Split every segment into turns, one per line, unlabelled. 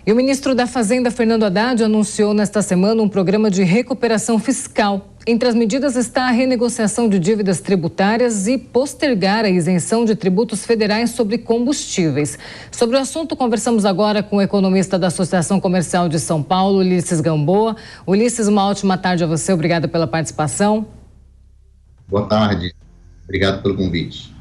E o ministro da Fazenda, Fernando Haddad, anunciou nesta semana um programa de recuperação fiscal. Entre as medidas está a renegociação de dívidas tributárias e postergar a isenção de tributos federais sobre combustíveis. Sobre o assunto, conversamos agora com o economista da Associação Comercial de São Paulo, Ulisses Gamboa. Ulisses, uma ótima tarde a você. Obrigada pela participação.
Boa tarde. Obrigado pelo convite.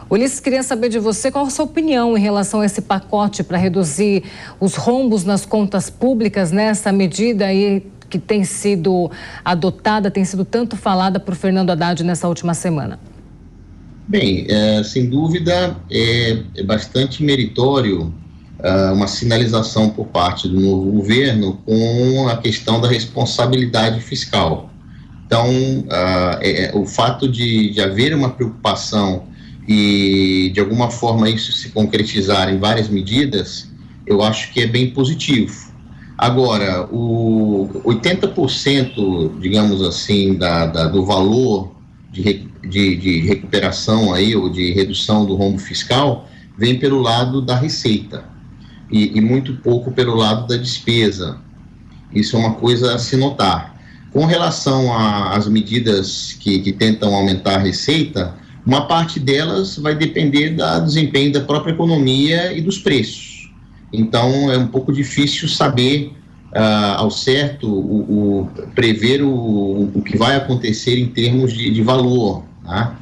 Ulisses, queria saber de você qual a sua opinião em relação a esse pacote para reduzir os rombos nas contas públicas, nessa medida aí que tem sido adotada, tem sido tanto falada por Fernando Haddad nessa última semana.
Bem, sem dúvida é bastante meritório uma sinalização por parte do novo governo com a questão da responsabilidade fiscal. Então, o fato de haver uma preocupação e, de alguma forma, isso se concretizar em várias medidas, eu acho que é bem positivo. Agora, o 80%, digamos assim, do valor de recuperação aí, ou de redução do rombo fiscal, vem pelo lado da receita e muito pouco pelo lado da despesa. Isso é uma coisa a se notar. Com relação às medidas que tentam aumentar a receita, uma parte delas vai depender do desempenho da própria economia e dos preços. Então, é um pouco difícil saber ao certo prever o que vai acontecer em termos de valor. Tá?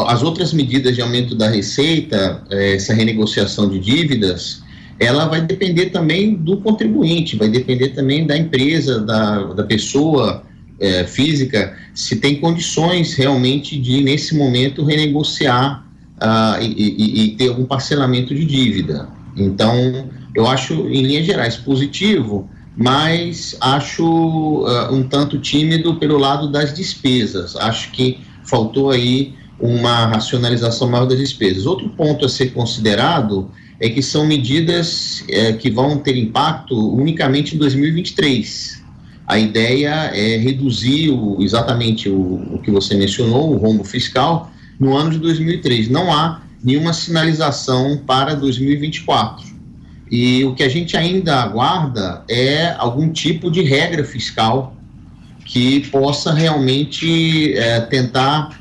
As outras medidas de aumento da receita, essa renegociação de dívidas, ela vai depender também do contribuinte, vai depender também da empresa, da pessoa física, se tem condições realmente de, nesse momento, renegociar e ter algum parcelamento de dívida. Então, eu acho, em linhas gerais, positivo, mas acho um tanto tímido pelo lado das despesas. Acho que faltou aí uma racionalização maior das despesas. Outro ponto a ser considerado é que são medidas que vão ter impacto unicamente em 2023. A ideia é reduzir exatamente o que você mencionou, o rombo fiscal, no ano de 2003. Não há nenhuma sinalização para 2024. E o que a gente ainda aguarda é algum tipo de regra fiscal que possa realmente tentar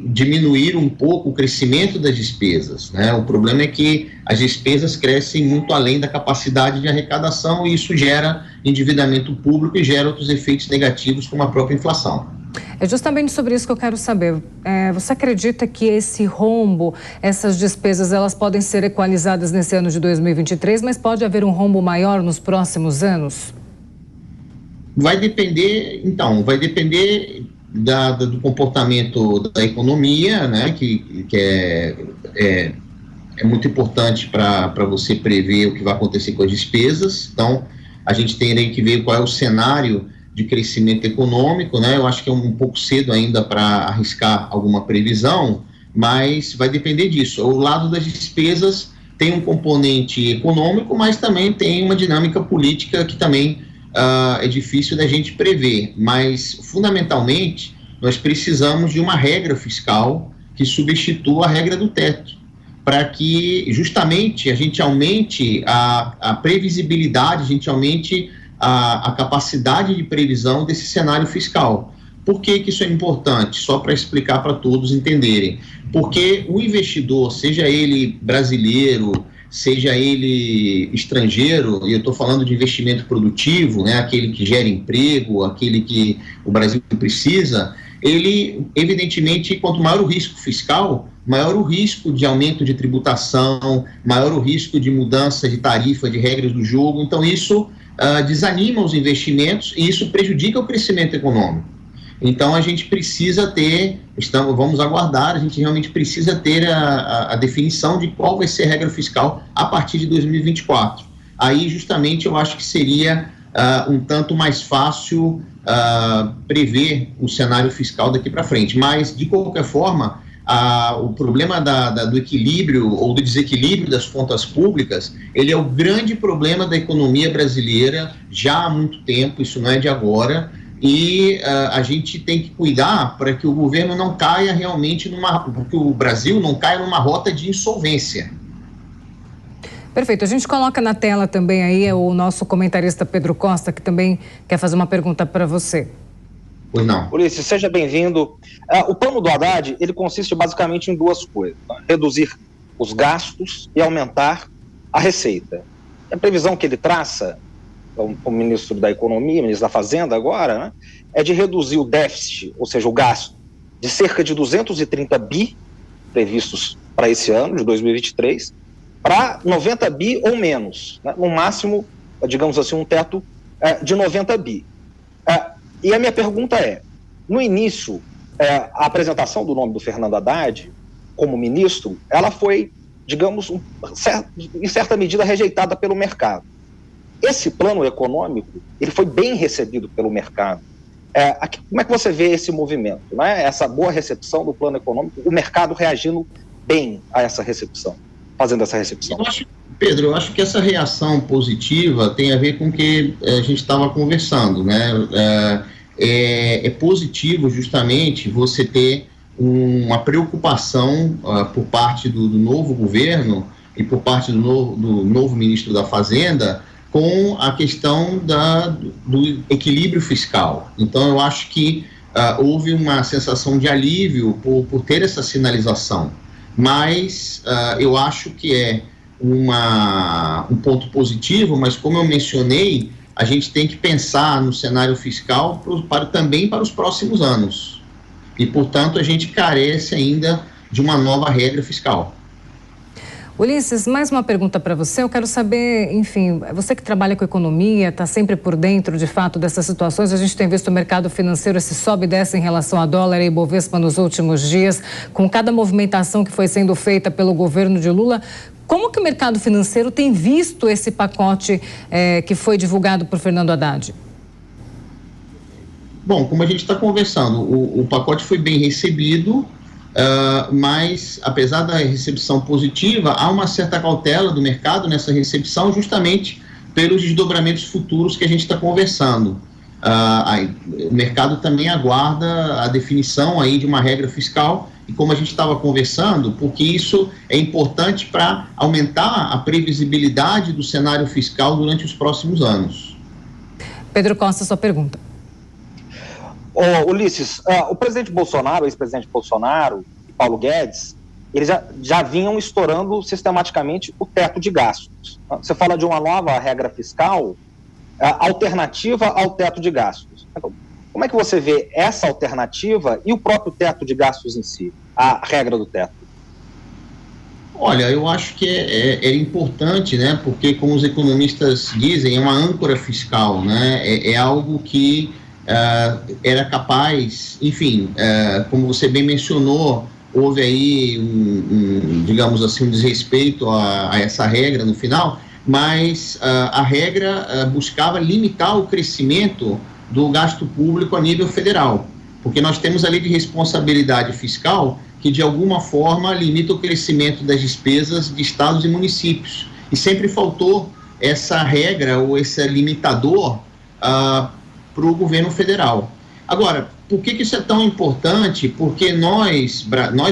diminuir um pouco o crescimento das despesas, né? O problema é que as despesas crescem muito além da capacidade de arrecadação e isso gera endividamento público e gera outros efeitos negativos como a própria inflação.
É justamente sobre isso que eu quero saber. Você acredita que esse rombo, essas despesas, elas podem ser equalizadas nesse ano de 2023, mas pode haver um rombo maior nos próximos anos?
Vai depender do comportamento da economia, né, que é muito importante para você prever o que vai acontecer com as despesas. Então, a gente tem aí que ver qual é o cenário de crescimento econômico, né? Eu acho que é um pouco cedo ainda para arriscar alguma previsão, mas vai depender disso. O lado das despesas tem um componente econômico, mas também tem uma dinâmica política que também é difícil da gente prever, mas fundamentalmente nós precisamos de uma regra fiscal que substitua a regra do teto, para que justamente a gente aumente a previsibilidade, a gente aumente a capacidade de previsão desse cenário fiscal. Por que isso é importante? Só para explicar para todos entenderem. Porque o investidor, seja ele brasileiro, seja ele estrangeiro, e eu estou falando de investimento produtivo, né, aquele que gera emprego, aquele que o Brasil precisa, ele, evidentemente, quanto maior o risco fiscal, maior o risco de aumento de tributação, maior o risco de mudança de tarifa, de regras do jogo. Então, isso desanima os investimentos e isso prejudica o crescimento econômico. Então, a gente precisa ter, vamos aguardar, a gente realmente precisa ter a definição de qual vai ser a regra fiscal a partir de 2024. Aí, justamente, eu acho que seria um tanto mais fácil prever o cenário fiscal daqui para frente. Mas, de qualquer forma, o problema do equilíbrio ou do desequilíbrio das contas públicas, ele é o grande problema da economia brasileira já há muito tempo, isso não é de agora, e a gente tem que cuidar para que o governo não caia realmente que o Brasil não caia numa rota de insolvência.
Perfeito. A gente coloca na tela também aí o nosso comentarista Pedro Costa, que também quer fazer uma pergunta para você.
Pois não.
Ulisses, seja bem-vindo. O plano do Haddad, ele consiste basicamente em duas coisas: reduzir os gastos e aumentar a receita. A previsão que ele traça, o ministro da Economia, o ministro da Fazenda agora, né, é de reduzir o déficit, ou seja, o gasto, de cerca de 230 bi previstos para esse ano, de 2023, para 90 bi ou menos, né, no máximo, digamos assim, um teto de 90 bi. E a minha pergunta é, no início, a apresentação do nome do Fernando Haddad como ministro, ela foi, digamos, em certa medida rejeitada pelo mercado. Esse plano econômico, ele foi bem recebido pelo mercado. Como é que você vê esse movimento, né? Essa boa recepção do plano econômico, o mercado reagindo bem a essa recepção, fazendo essa recepção?
Pedro, eu acho que essa reação positiva tem a ver com o que a gente estava conversando, né? É positivo justamente você ter uma preocupação por parte do novo governo e por parte do novo ministro da Fazenda com a questão do equilíbrio fiscal. Então, eu acho que houve uma sensação de alívio por ter essa sinalização, mas eu acho que é um ponto positivo, mas como eu mencionei, a gente tem que pensar no cenário fiscal também para os próximos anos. E, portanto, a gente carece ainda de uma nova regra fiscal.
Ulisses, mais uma pergunta para você. Eu quero saber, enfim, você que trabalha com economia, está sempre por dentro, de fato, dessas situações. A gente tem visto o mercado financeiro esse sobe e desce em relação a dólar e Ibovespa nos últimos dias, com cada movimentação que foi sendo feita pelo governo de Lula. Como que o mercado financeiro tem visto esse pacote que foi divulgado por Fernando Haddad?
Bom, como a gente está conversando, o pacote foi bem recebido, mas apesar da recepção positiva, há uma certa cautela do mercado nessa recepção, justamente pelos desdobramentos futuros que a gente está conversando. O mercado também aguarda a definição aí de uma regra fiscal, e como a gente estava conversando, porque isso é importante para aumentar a previsibilidade do cenário fiscal durante os próximos anos.
Pedro Costa, sua pergunta.
Ulisses, o presidente Bolsonaro, o ex-presidente Bolsonaro e Paulo Guedes, eles já vinham estourando sistematicamente o teto de gastos. Você fala de uma nova regra fiscal alternativa ao teto de gastos. Então, como é que você vê essa alternativa e o próprio teto de gastos em si, a regra do teto?
Olha, eu acho que é importante, né? Porque, como os economistas dizem, é uma âncora fiscal, né? É algo que era capaz, enfim, como você bem mencionou, houve aí digamos assim, um desrespeito a essa regra no final, mas a regra buscava limitar o crescimento do gasto público a nível federal, porque nós temos a lei de responsabilidade fiscal que de alguma forma limita o crescimento das despesas de estados e municípios, e sempre faltou essa regra ou esse limitador para o governo federal. Agora, por que isso é tão importante? Porque nós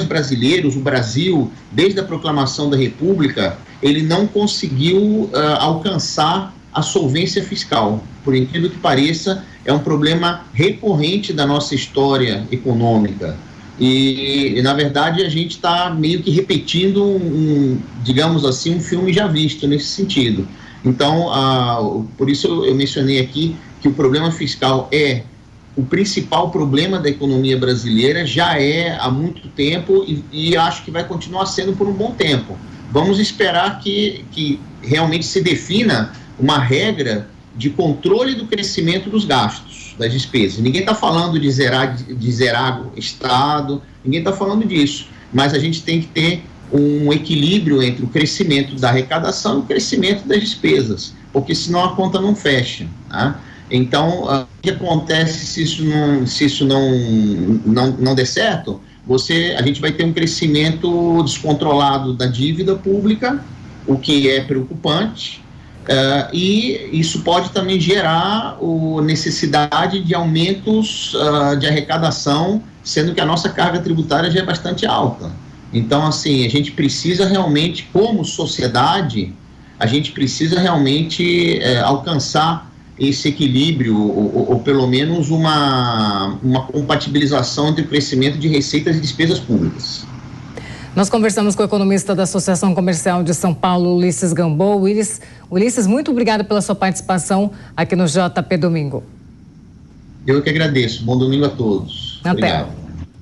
brasileiros, o Brasil, desde a proclamação da República, ele não conseguiu alcançar a solvência fiscal. Por incrível que pareça, é um problema recorrente da nossa história econômica. E na verdade, a gente está meio que repetindo, digamos assim, um filme já visto nesse sentido. Então, por isso eu mencionei aqui que o problema fiscal é o principal problema da economia brasileira, já é há muito tempo e acho que vai continuar sendo por um bom tempo. Vamos esperar que realmente se defina uma regra de controle do crescimento dos gastos, das despesas. Ninguém está falando de zerar o Estado, ninguém está falando disso, mas a gente tem que ter um equilíbrio entre o crescimento da arrecadação e o crescimento das despesas, porque senão a conta não fecha, tá? Então, o que acontece se isso não der certo? A gente vai ter um crescimento descontrolado da dívida pública, o que é preocupante, e isso pode também gerar necessidade de aumentos de arrecadação, sendo que a nossa carga tributária já é bastante alta. Então, assim, a gente precisa realmente, como sociedade, a gente precisa realmente alcançar esse equilíbrio, ou pelo menos uma compatibilização entre o crescimento de receitas e despesas públicas.
Nós conversamos com o economista da Associação Comercial de São Paulo, Ulisses Gamboa. Ulisses, muito obrigada pela sua participação aqui no JP Domingo.
Eu que agradeço. Bom domingo a todos.
Até.
Obrigado.